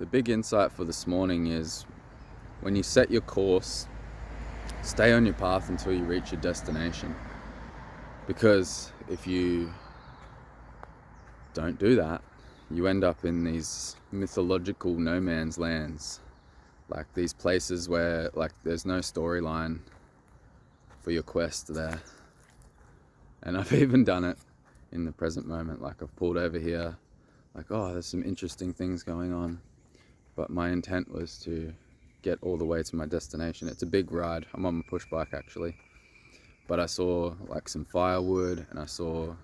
the big insight for this morning is when you set your course, stay on your path until you reach your destination. Because if you don't do that, you end up in these mythological no man's lands, like these places where like there's no storyline for your quest there. And I've even done it in the present moment. Like I've pulled over here, like, oh, there's some interesting things going on, but my intent was to get all the way to my destination. It's a big ride. I'm on my push bike actually, but I saw like some firewood and I saw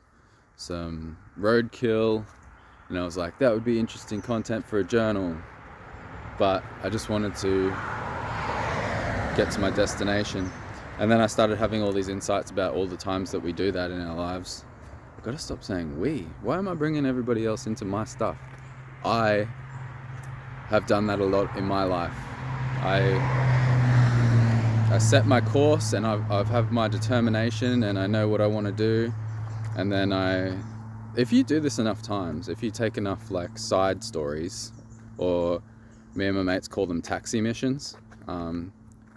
some roadkill, and I was like, that would be interesting content for a journal. But I just wanted to get to my destination. And then I started having all these insights about all the times that we do that in our lives. I've got to stop saying we. Why am I bringing everybody else into my stuff? I have done that a lot in my life. I set my course and I've have my determination and I know what I want to do. And then if you do this enough times, if you take enough like side stories, or me and my mates call them taxi missions,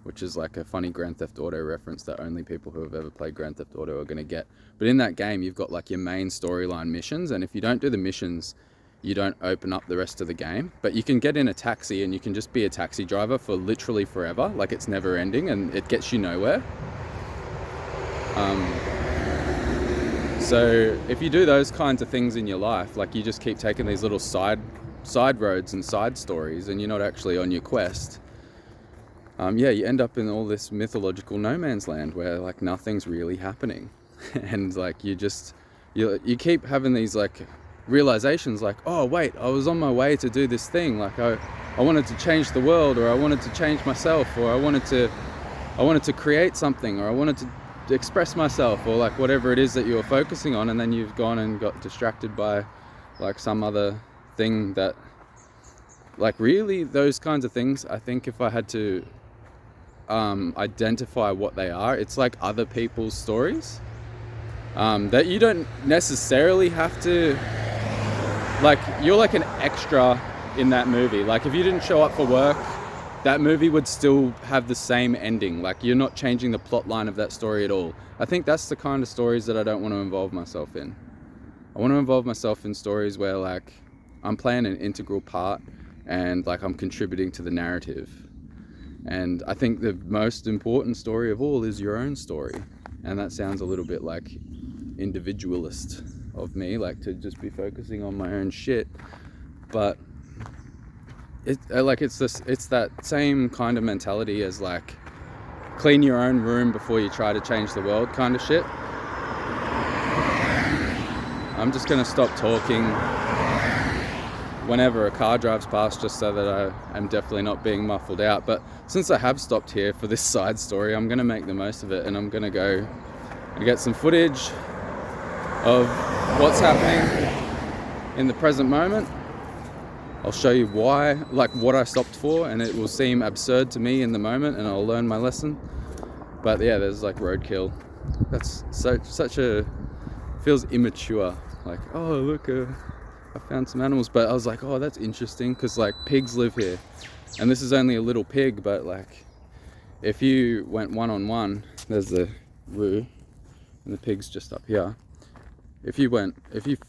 which is like a funny Grand Theft Auto reference that only people who have ever played Grand Theft Auto are going to get. But in that game, you've got like your main storyline missions, and if you don't do the missions, you don't open up the rest of the game. But you can get in a taxi and you can just be a taxi driver for literally forever, like it's never ending, and it gets you nowhere. So if you do those kinds of things in your life, like you just keep taking these little side roads and side stories, and you're not actually on your quest, you end up in all this mythological no man's land where like nothing's really happening. And like you keep having these like realizations like, oh wait, I was on my way to do this thing, like I wanted to change the world, or I wanted to change myself, or I wanted to create something, or I wanted to express myself, or like whatever it is that you're focusing on, and then you've gone and got distracted by like some other thing that, like, really those kinds of things, I think if I had to identify what they are, it's like other people's stories that you don't necessarily have to, like, you're like an extra in that movie. Like if you didn't show up for work, that movie would still have the same ending. Like you're not changing the plot line of that story at all. I think that's the kind of stories that I don't want to involve myself in. I want to involve myself in stories where like I'm playing an integral part and like I'm contributing to the narrative. And I think the most important story of all is your own story. And that sounds a little bit like individualist of me, like to just be focusing on my own shit. But it's that same kind of mentality as like clean your own room before you try to change the world kind of shit. I'm just gonna stop talking whenever a car drives past, just so that I am definitely not being muffled out. But since I have stopped here for this side story, I'm gonna make the most of it, and I'm gonna go and get some footage of what's happening in the present moment. I'll show you why, like what I stopped for, and it will seem absurd to me in the moment, and I'll learn my lesson. But yeah, there's like roadkill. That's such a, feels immature. Like, oh look, I found some animals. But I was like, oh, that's interesting, because like pigs live here, and this is only a little pig. But like, if you went one-on-one, there's the roo, and the pig's just up here. If you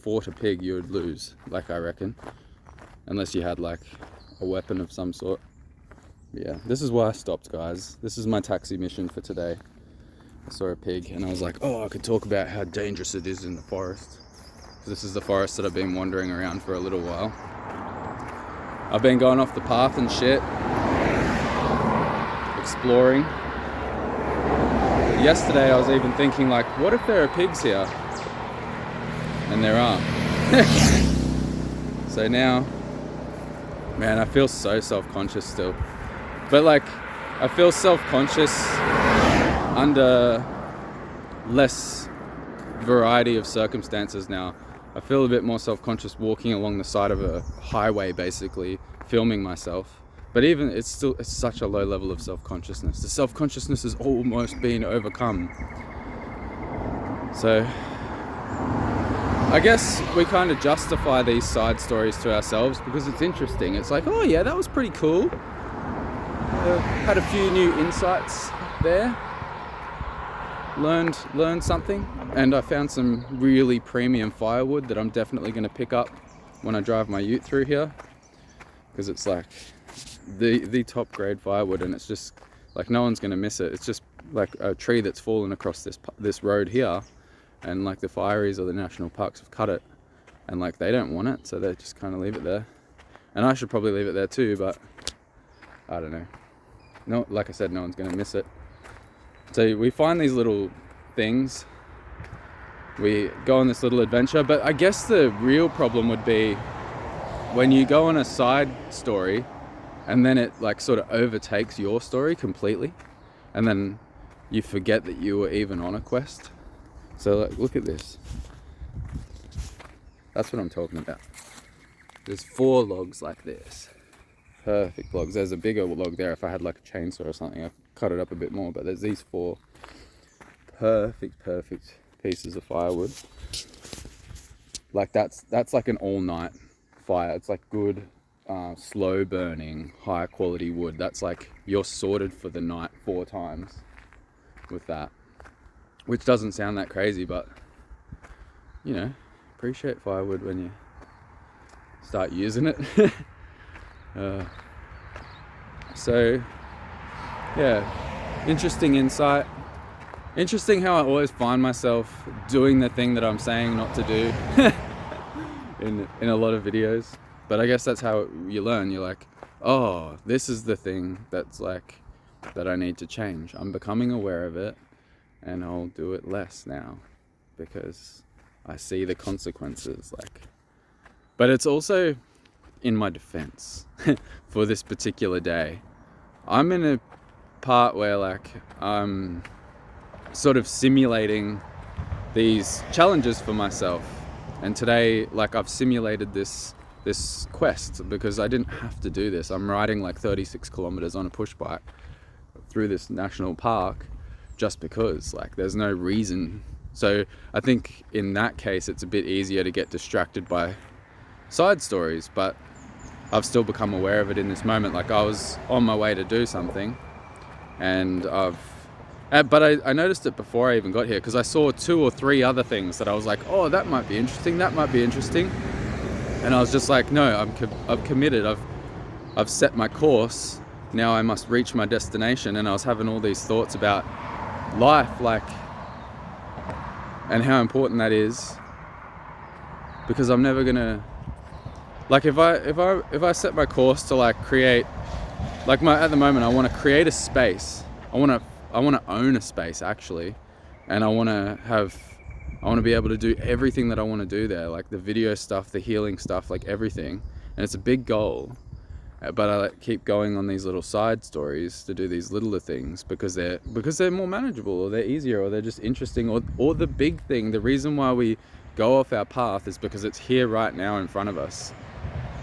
fought a pig, you would lose, like I reckon. Unless you had like a weapon of some sort. Yeah, this is why I stopped, guys. This is my taxi mission for today. I saw a pig and I was like, oh, I could talk about how dangerous it is in the forest. This is the forest that I've been wandering around for a little while. I've been going off the path and shit, exploring. Yesterday I was even thinking like, what if there are pigs here? And there are. So now, man, I feel so self-conscious still. But like, I feel self-conscious under less variety of circumstances now. I feel a bit more self-conscious walking along the side of a highway, basically, filming myself. But even, it's such a low level of self-consciousness. The self-consciousness has almost been overcome. So, I guess we kind of justify these side stories to ourselves because it's interesting. It's like, oh yeah, that was pretty cool. Had a few new insights there. Learned something, and I found some really premium firewood that I'm definitely going to pick up when I drive my ute through here, because it's like the top grade firewood, and it's just like no one's going to miss it. It's just like a tree that's fallen across this road here, and like the fireys or the national parks have cut it, and like they don't want it, so they just kind of leave it there. And I should probably leave it there too, but I don't know. No, like I said, no one's going to miss it. So we find these little things, we go on this little adventure, but I guess the real problem would be when you go on a side story and then it like sort of overtakes your story completely, and then you forget that you were even on a quest. So like, look at this. That's what I'm talking about. There's 4 logs like this. Perfect logs. There's a bigger log there. If I had like a chainsaw or something, I'd cut it up a bit more, but there's these 4 perfect pieces of firewood. Like that's like an all-night fire. It's like good slow burning, high quality wood. That's like you're sorted for the night 4 times with that, which doesn't sound that crazy, but you know, appreciate firewood when you start using it. So yeah, interesting insight. Interesting how I always find myself doing the thing that I'm saying not to do in a lot of videos. But I guess that's how you learn. You're like, oh, this is the thing that's like that I need to change. I'm becoming aware of it, and I'll do it less now because I see the consequences. Like, but it's also in my defense for this particular day. I'm in a part where like I'm sort of simulating these challenges for myself, and today like I've simulated this quest because I didn't have to do this. I'm riding like 36 kilometers on a push bike through this national park just because like there's no reason. So I think in that case it's a bit easier to get distracted by side stories, but I've still become aware of it in this moment. Like I was on my way to do something, and but I noticed it before I even got here, because I saw 2 or 3 other things that I was like, oh, that might be interesting, that might be interesting. And I was just like, no, I've committed, I've set my course, now I must reach my destination. And I was having all these thoughts about life, like, and how important that is, because I'm never gonna, like, if I set my course to like create, like at the moment I want to create a space. I want to own a space actually, and I want to be able to do everything that I want to do there, like the video stuff, the healing stuff, like everything. And it's a big goal, but I keep going on these little side stories to do these littler things because they're more manageable, or they're easier, or they're just interesting, or the big thing, the reason why we go off our path is because it's here right now in front of us.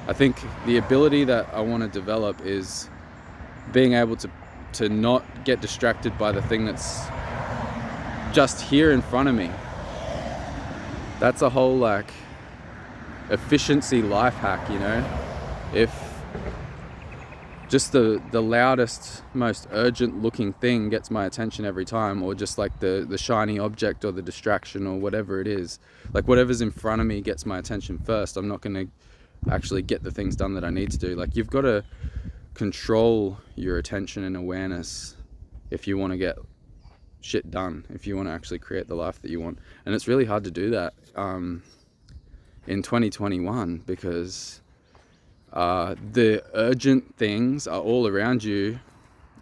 I think the ability that I want to develop is being able to not get distracted by the thing that's just here in front of me. That's a whole like efficiency life hack, you know? If just the loudest, most urgent looking thing gets my attention every time, or just like the shiny object or the distraction or whatever it is, like whatever's in front of me gets my attention first, I'm not going to actually get the things done that I need to do. Like you've got to control your attention and awareness if you want to get shit done, if you want to actually create the life that you want. And it's really hard to do that in 2021 because the urgent things are all around you,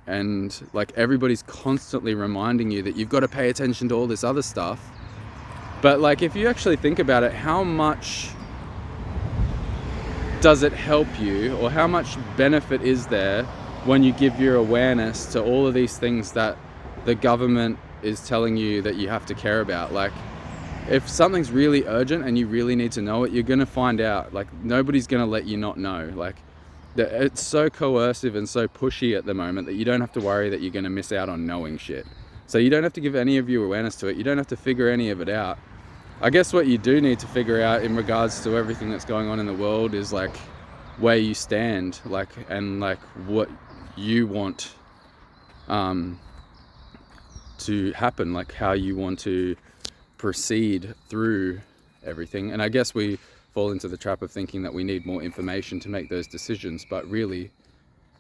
and like everybody's constantly reminding you that you've got to pay attention to all this other stuff. But like if you actually think about it, how much does it help you, or how much benefit is there when you give your awareness to all of these things that the government is telling you that you have to care about? Like if something's really urgent and you really need to know it, you're going to find out. Like nobody's going to let you not know. Like it's so coercive and so pushy at the moment that you don't have to worry that you're going to miss out on knowing shit. So you don't have to give any of your awareness to it. You don't have to figure any of it out. I guess what you do need to figure out in regards to everything that's going on in the world is like where you stand, like, and like what you want to happen, like how you want to proceed through everything. And I guess we fall into the trap of thinking that we need more information to make those decisions, but really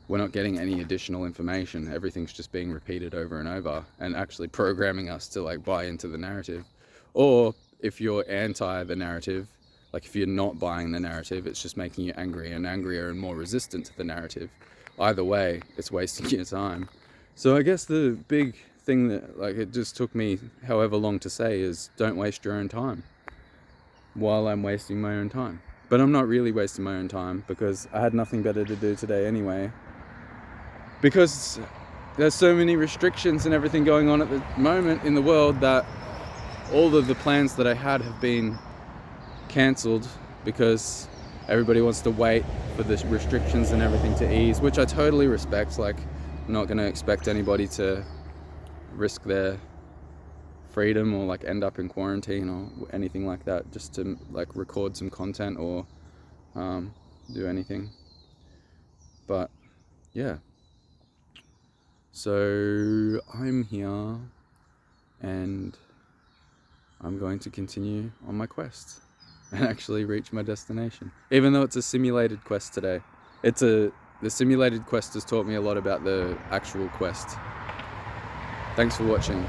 we're not getting any additional information. Everything's just being repeated over and over and actually programming us to like buy into the narrative. Or if you're anti the narrative, like if you're not buying the narrative, it's just making you angry and angrier and more resistant to the narrative. Either way, it's wasting your time. So I guess the big thing that like it just took me however long to say is don't waste your own time while I'm wasting my own time. But I'm not really wasting my own time because I had nothing better to do today anyway. Because there's so many restrictions and everything going on at the moment in the world that all of the plans that I had have been cancelled because everybody wants to wait for the restrictions and everything to ease, which I totally respect. Like, I'm not going to expect anybody to risk their freedom or like end up in quarantine or anything like that just to like record some content or do anything. But yeah. So I'm here and I'm going to continue on my quest and actually reach my destination. Even though it's a simulated quest today. The simulated quest has taught me a lot about the actual quest. Thanks for watching.